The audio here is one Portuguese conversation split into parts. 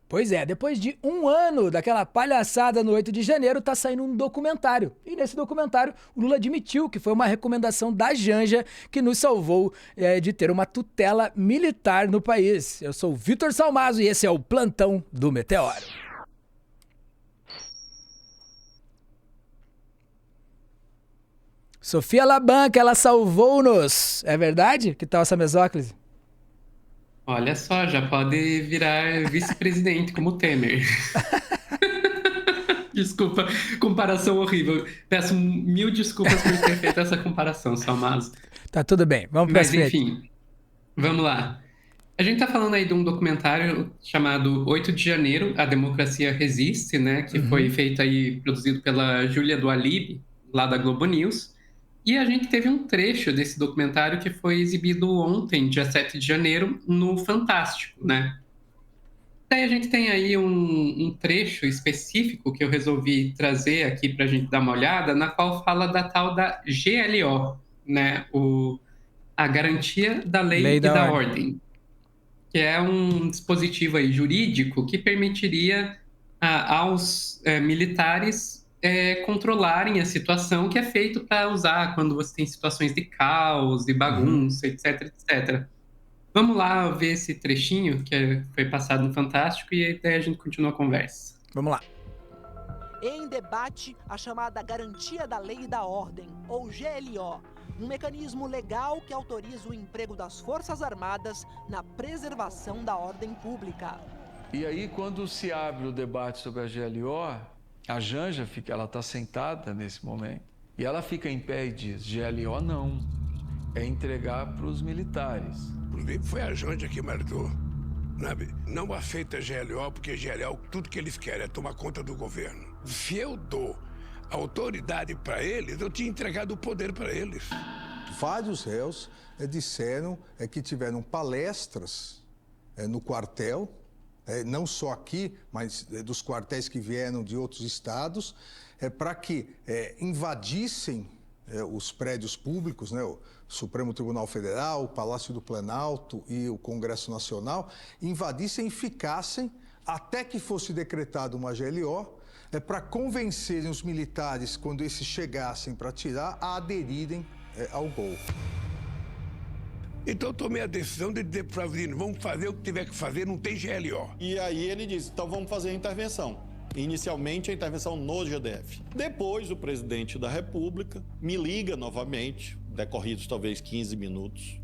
Pois é, depois de um ano daquela palhaçada no 8 de janeiro, tá saindo um documentário. E nesse documentário, o Lula admitiu que foi uma recomendação da Janja que nos salvou de ter uma tutela militar no país. Eu sou o Vitor Salmazo e esse é o Plantão do Meteoro. Sofia Laban, que ela salvou-nos. É verdade? Que tal essa mesóclise? Olha só, já pode virar vice-presidente como o Temer. Desculpa, comparação horrível. Peço mil desculpas por ter feito essa comparação, Salmazo. Tá tudo bem, vamos para Mas frente. enfim, vamos lá. A gente tá falando aí de um documentário chamado 8 de Janeiro, A Democracia Resiste, né? Que foi Uhum. feito aí, produzido pela Júlia do Alibe, lá da Globo News. E a gente teve um trecho desse documentário que foi exibido ontem, dia 7 de janeiro, no Fantástico, né? Daí a gente tem aí um trecho específico que eu resolvi trazer aqui para a gente dar uma olhada, na qual fala da tal da GLO, né? A Garantia da Lei Lei e da da ordem. Ordem, que é um dispositivo aí jurídico que permitiria aos militares controlarem a situação, que é feito para usar quando você tem situações de caos, de Uhum. bagunça, etc, etc. Vamos lá ver esse trechinho que foi passado no Fantástico e daí a gente continua a conversa. Vamos lá. Em debate a chamada Garantia da Lei e da Ordem, ou GLO, um mecanismo legal que autoriza o emprego das Forças Armadas na preservação da ordem pública. E aí, quando se abre o debate sobre a GLO, a Janja fica, ela está sentada nesse momento, e ela fica em pé e diz: GLO não, é entregar para os militares. Inclusive foi a Janja que marcou. Não aceita GLO, porque GLO, tudo que eles querem é tomar conta do governo. Se eu dou autoridade para eles, eu tinha entregado o poder para eles. Vários réus disseram que tiveram palestras no quartel, não só aqui, mas dos quartéis que vieram de outros estados, para que invadissem os prédios públicos, né, o Supremo Tribunal Federal, o Palácio do Planalto e o Congresso Nacional, invadissem e ficassem até que fosse decretada uma GLO, para convencerem os militares, quando esses chegassem para tirar, a aderirem ao golpe. Então eu tomei a decisão de dizer para o Flavirino, vamos fazer o que tiver que fazer, não tem GLO. E aí ele disse, então vamos fazer a intervenção. Inicialmente a intervenção no GDF. Depois o presidente da República me liga novamente, decorridos talvez 15 minutos,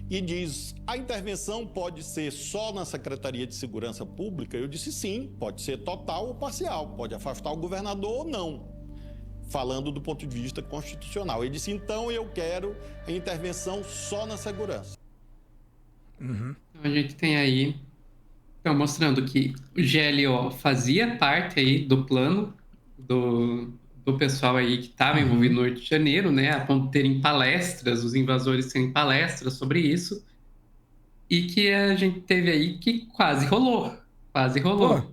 e diz, a intervenção pode ser só na Secretaria de Segurança Pública? Eu disse sim, pode ser total ou parcial, pode afastar o governador ou não, falando do ponto de vista constitucional. Ele disse, então eu quero a intervenção só na segurança. Então a gente tem aí, então, mostrando que o GLO fazia parte aí do plano do pessoal aí que estava envolvido no 8 de janeiro, né, a ponto de terem palestras, os invasores terem palestras sobre isso, e que a gente teve aí que quase rolou. Pô.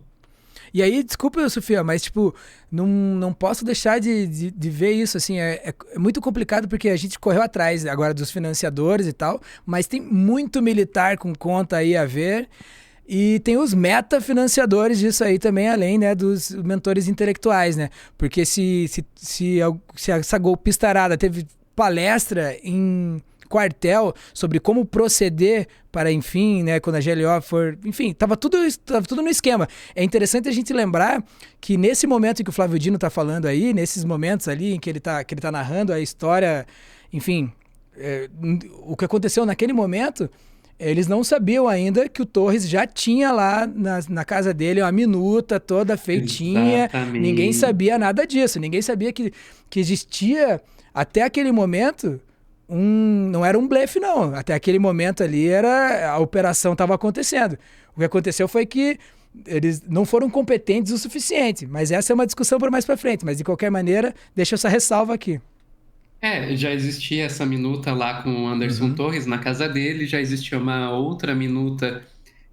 E aí, desculpa, Sofia, mas, tipo, não posso deixar de ver isso, assim, é muito complicado porque a gente correu atrás agora dos financiadores e tal, mas tem muito militar com conta aí a ver, e tem os meta-financiadores disso aí também, além, né, dos mentores intelectuais, né, porque se essa golpista arada teve palestra em quartel sobre como proceder para, enfim, né, quando a GLO for... Enfim, tava tudo no esquema. É interessante a gente lembrar que nesse momento em que o Flávio Dino tá falando aí, nesses momentos ali em que ele tá narrando a história, enfim, o que aconteceu naquele momento, eles não sabiam ainda que o Torres já tinha lá na casa dele uma minuta toda feitinha. Exatamente. Ninguém sabia nada disso. Ninguém sabia que existia, até aquele momento... não era um blefe, não. Até aquele momento ali, a operação estava acontecendo. O que aconteceu foi que eles não foram competentes o suficiente. Mas essa é uma discussão para mais para frente. Mas, de qualquer maneira, deixa essa ressalva aqui. Já existia essa minuta lá com o Anderson Torres na casa dele, já existia uma outra minuta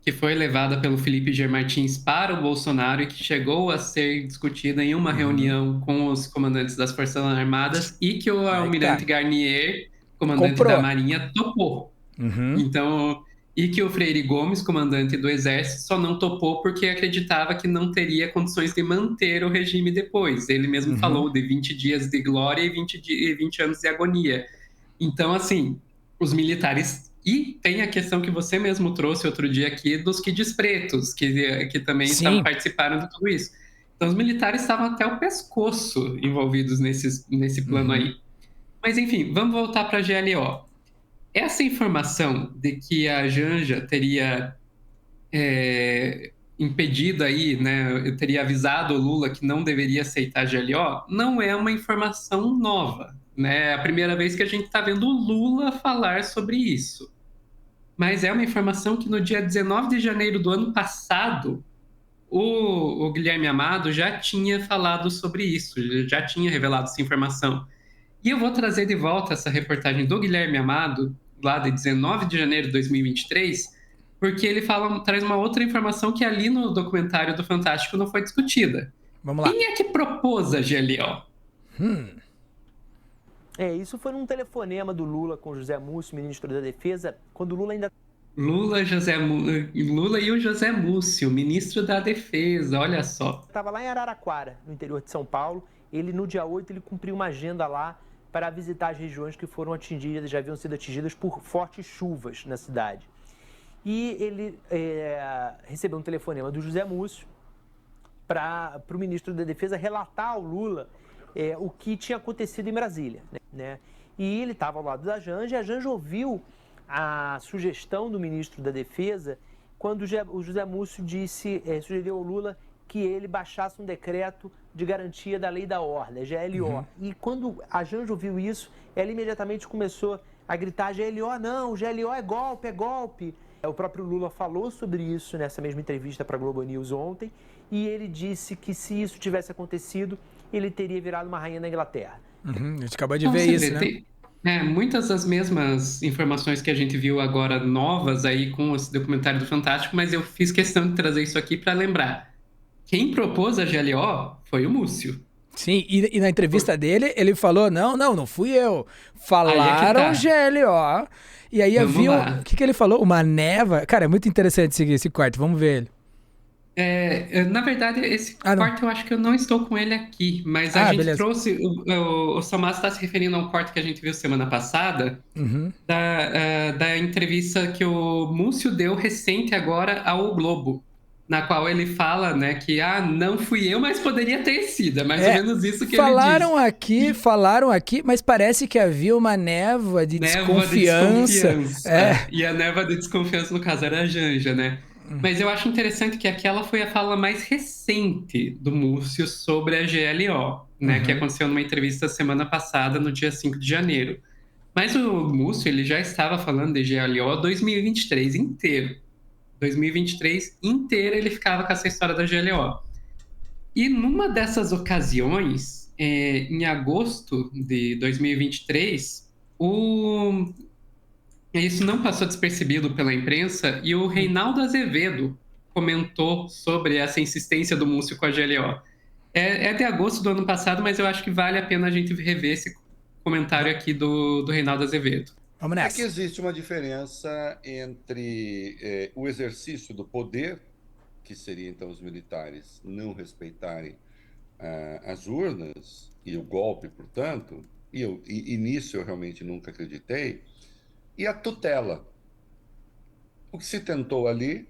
que foi levada pelo Felipe G. Martins para o Bolsonaro e que chegou a ser discutida em uma reunião com os comandantes das Forças Armadas e que o almirante Garnier, comandante da Marinha, topou. Então, e que o Freire Gomes, comandante do Exército, só não topou porque acreditava que não teria condições de manter o regime depois. Ele mesmo falou de 20 dias de glória e 20 anos de agonia. Então, assim, os militares... E tem a questão que você mesmo trouxe outro dia aqui dos Kids pretos, que também participaram de tudo isso. Então, os militares estavam até o pescoço envolvidos nesse plano aí. Mas, enfim, vamos voltar para a GLO. Essa informação de que a Janja teria impedido aí, né, teria avisado o Lula que não deveria aceitar a GLO, não é uma informação nova, né? É a primeira vez que a gente está vendo o Lula falar sobre isso. Mas é uma informação que no dia 19 de janeiro do ano passado, o Guilherme Amado já tinha falado sobre isso, já tinha revelado essa informação. E eu vou trazer de volta essa reportagem do Guilherme Amado, lá de 19 de janeiro de 2023, porque ele traz uma outra informação que ali no documentário do Fantástico não foi discutida. Vamos lá. Quem é que propôs a GLO? Isso foi num telefonema do Lula com José Múcio, ministro da Defesa, quando o Lula ainda... Lula e o José Múcio, ministro da Defesa, olha só. Estava lá em Araraquara, no interior de São Paulo. Ele, no dia 8, ele cumpriu uma agenda lá para visitar as regiões que foram atingidas, já haviam sido atingidas por fortes chuvas na cidade. E ele recebeu um telefonema do José Múcio para o ministro da Defesa relatar ao Lula o que tinha acontecido em Brasília, né? E ele estava ao lado da Janja, e a Janja ouviu a sugestão do ministro da Defesa quando o José Múcio sugeriu ao Lula que ele baixasse um decreto de garantia da lei da ordem, a GLO. E quando a Janja ouviu isso, ela imediatamente começou a gritar: GLO não, GLO é golpe, é golpe. O próprio Lula falou sobre isso nessa mesma entrevista para a Globo News ontem, e ele disse que se isso tivesse acontecido, ele teria virado uma rainha na Inglaterra. A gente acabou de ver isso, né? Muitas das mesmas informações que a gente viu agora novas aí com esse documentário do Fantástico, mas eu fiz questão de trazer isso aqui para lembrar. Quem propôs a GLO foi o Múcio. Sim, e na entrevista dele, ele falou, não fui eu. Falaram GLO. E aí havia, o que ele falou? Uma névoa. Cara, é muito interessante esse corte, vamos ver ele. Na verdade, esse corte eu acho que eu não estou com ele aqui, mas a gente trouxe, o Salmazo está se referindo a um corte que a gente viu semana passada, da entrevista que o Múcio deu recente agora ao Globo, na qual ele fala, né, que não fui eu, mas poderia ter sido, é mais ou menos isso que ele diz. Falaram aqui, mas parece que havia uma névoa de desconfiança. E a névoa de desconfiança, no caso, era a Janja, né? Mas eu acho interessante que aquela foi a fala mais recente do Múcio sobre a GLO, né, que aconteceu numa entrevista semana passada, no dia 5 de janeiro. Mas o Múcio, ele já estava falando de GLO 2023 inteiro. 2023 inteiro ele ficava com essa história da GLO. E numa dessas ocasiões, em agosto de 2023, isso não passou despercebido pela imprensa, e o Reinaldo Azevedo comentou sobre essa insistência do Múcio com a GLO. É de agosto do ano passado, mas eu acho que vale a pena a gente rever esse comentário aqui do Reinaldo Azevedo. Vamos nessa. É que existe uma diferença entre o exercício do poder, que seria então os militares não respeitarem as urnas e o golpe, portanto, e nisso eu realmente nunca acreditei, e a tutela. O que se tentou ali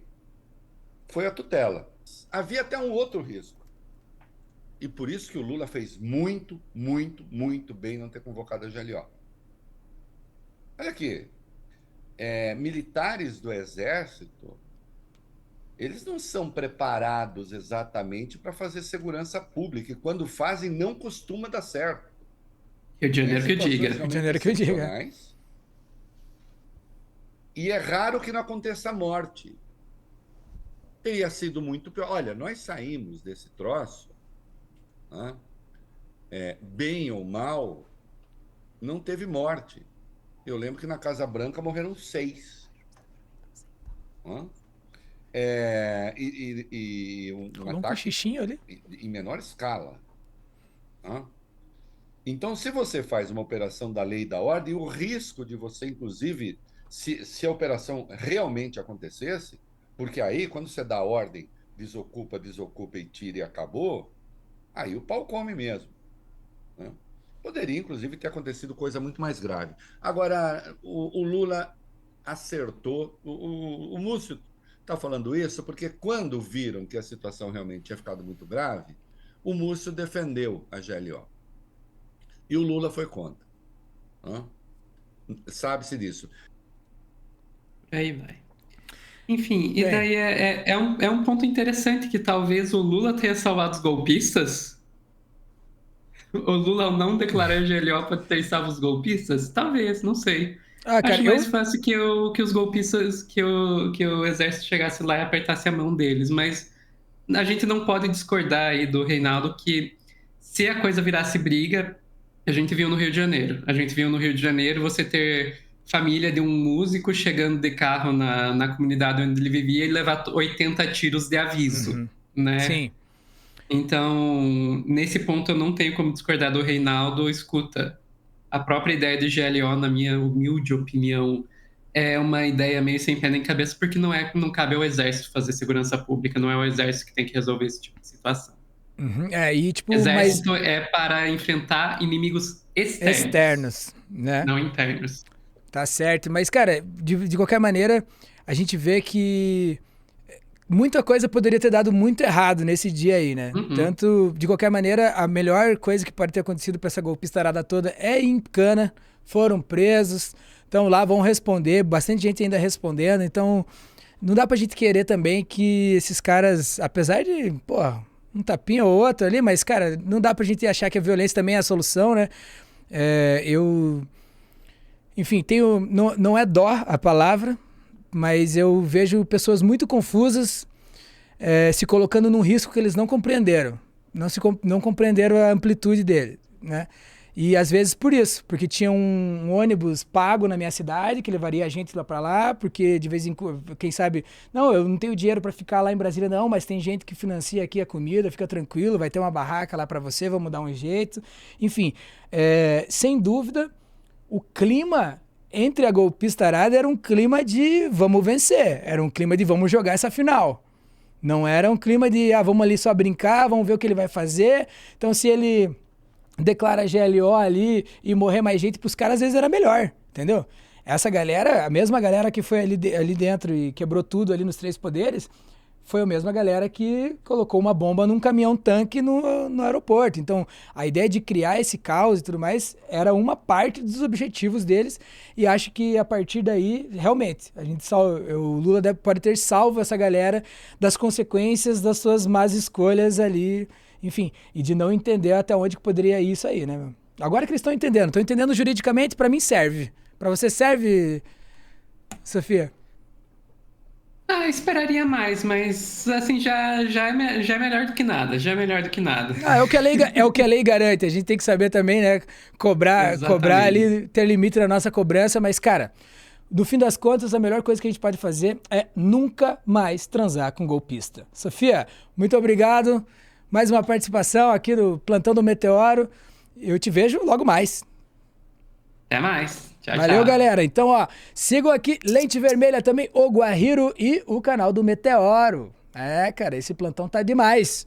foi a tutela. Havia até um outro risco. E por isso que o Lula fez muito, muito, muito bem não ter convocado a GLO. Olha aqui, militares do Exército, eles não são preparados exatamente para fazer segurança pública, e quando fazem não costuma dar certo. Rio de Janeiro que eu diga. Rio de Janeiro que eu diga. E é raro que não aconteça morte. Teria sido muito pior. Olha, nós saímos desse troço, né? Bem ou mal, não teve morte. Eu lembro que na Casa Branca morreram 6. Um cochichinho ali. Em menor escala. Então, se você faz uma operação da lei e da ordem, o risco de você, inclusive, se a operação realmente acontecesse, porque aí, quando você dá a ordem, desocupa e tira e acabou, aí o pau come mesmo, né? Poderia, inclusive, ter acontecido coisa muito mais grave. Agora, o Lula acertou, o Múcio está falando isso porque quando viram que a situação realmente tinha ficado muito grave, o Múcio defendeu a GLO. E o Lula foi contra, né? Sabe-se disso. Aí vai. Enfim, e daí é um ponto interessante que talvez o Lula tenha salvado os golpistas. O Lula, ao não declarar GLO, pode ter salvo os golpistas? Talvez, não sei. Cara, Acho mais fácil que os golpistas, que o exército chegasse lá e apertasse a mão deles, mas a gente não pode discordar aí do Reinaldo que se a coisa virasse briga, a gente viu no Rio de Janeiro. A gente viu no Rio de Janeiro você ter família de um músico chegando de carro na comunidade onde ele vivia e levar 80 tiros de aviso, né? Sim. Então, nesse ponto eu não tenho como discordar do Reinaldo. Escuta, a própria ideia de GLO, na minha humilde opinião, é uma ideia meio sem pé nem cabeça, porque não cabe ao exército fazer segurança pública, não é o exército que tem que resolver esse tipo de situação. Exército é para enfrentar inimigos externos, né? Não internos. Tá certo, mas, cara, de qualquer maneira, a gente vê que muita coisa poderia ter dado muito errado nesse dia aí, né? Tanto, de qualquer maneira, a melhor coisa que pode ter acontecido pra essa golpistarada toda é em Cana, foram presos, então lá vão responder, bastante gente ainda respondendo, então não dá pra gente querer também que esses caras, apesar de, um tapinha ou outro ali, mas, cara, não dá pra gente achar que a violência também é a solução, né? Enfim, não é dó a palavra, mas eu vejo pessoas muito confusas se colocando num risco que eles não compreenderam. Não compreenderam a amplitude dele, né? E às vezes por isso, porque tinha um ônibus pago na minha cidade que levaria a gente lá para lá, porque de vez em quando, quem sabe, não, eu não tenho dinheiro para ficar lá em Brasília não, mas tem gente que financia aqui a comida, fica tranquilo, vai ter uma barraca lá para você, vamos dar um jeito. Enfim, sem dúvida, o clima entre a golpistarada era um clima de vamos vencer, era um clima de vamos jogar essa final. Não era um clima de vamos ali só brincar, vamos ver o que ele vai fazer. Então se ele declara GLO ali e morrer mais gente pros caras, às vezes era melhor, entendeu? Essa galera, a mesma galera que foi ali dentro e quebrou tudo ali nos Três Poderes, foi a mesma galera que colocou uma bomba num caminhão-tanque no aeroporto. Então, a ideia de criar esse caos e tudo mais era uma parte dos objetivos deles, e acho que a partir daí, realmente, o Lula pode ter salvo essa galera das consequências das suas más escolhas ali, enfim, e de não entender até onde que poderia ir isso aí, né, meu? Agora que eles estão entendendo juridicamente, pra mim serve. Pra você serve, Sofia? Esperaria mais, mas assim, já é melhor do que nada, É o que a lei garante, a gente tem que saber também, né, cobrar ali, ter limite na nossa cobrança, mas, cara, no fim das contas, a melhor coisa que a gente pode fazer é nunca mais transar com golpista. Sofia, muito obrigado. Mais uma participação aqui no Plantão do Meteoro. Eu te vejo logo mais. Até mais. Tchau, Valeu, tchau. galera. Então, sigam aqui Lente Vermelha também, o Guajiro e o canal do Meteoro. Cara, esse plantão tá demais.